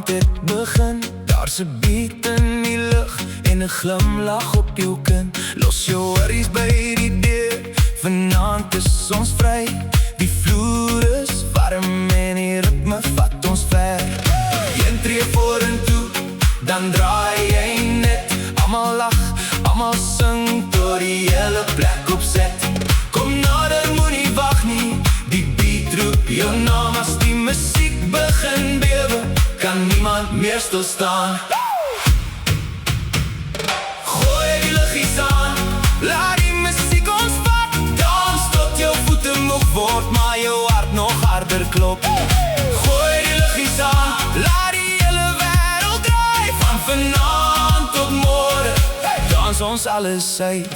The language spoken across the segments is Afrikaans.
aand het begin. Daar's 'n beat in die lug en 'n glimlach op jou kin. Los jou worries by die deur, vanaand is ons vry. Die vloer is warm en die ritme vat ons ver. Een tree vorentoe, dan draai jy net. Almal lag, almal sing tot die hele plek opset. Kom nader, moenie wag nie, die beat roep jou naam. As die musiek begin bewe, kan niemand meer stilstaan. Gooi die liggies aan, laat die musiek ons vat. Dans tot jou voete moeg word, maar jou hart nog harder klop. Gooi die liggies aan, laat die hele wêreld draai. Van vanaand tot môre, dans ons alles uit.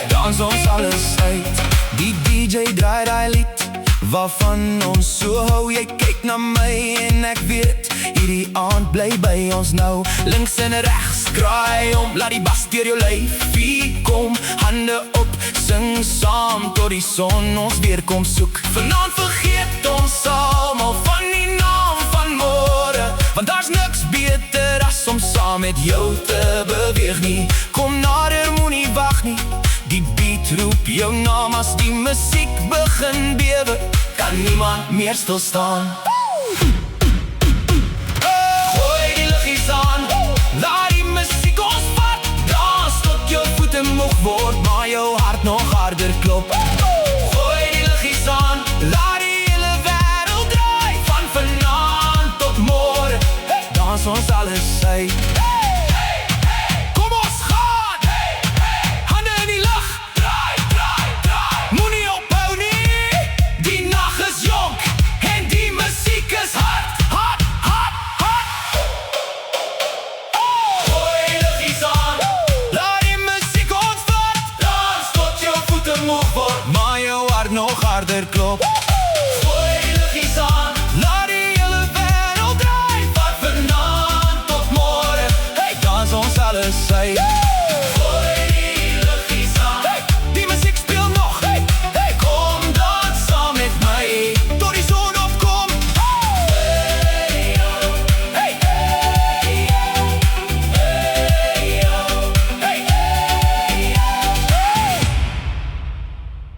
Dans ons alles uit. Die DJ draai die lied waarvan ons so hou. Jy kyk na my en ek weet, hierdie aand bly by ons nou. Links en regs kraai om, laat die bas deur jou lyfie kom. Hande op, sing saam tot die son ons weer kom soek. Vanaand vergeet ons almal van die naam van môre, want daar's niks beter as om saam met jou te beweeg nie. Kom nader, moenie wag nie, die beat roep jou naam. As die musiek begin bewe, kan niemand meer stilstaan. Gooi die liggies aan, laat die musiek ons vat. Dans tot jou voete moeg word, maar jou hart nog harder klop. Gooi die liggies aan, laat die hele wêreld draai. Van vanaand tot môre, dans ons alles uit. Maar jou hart nog harder klop.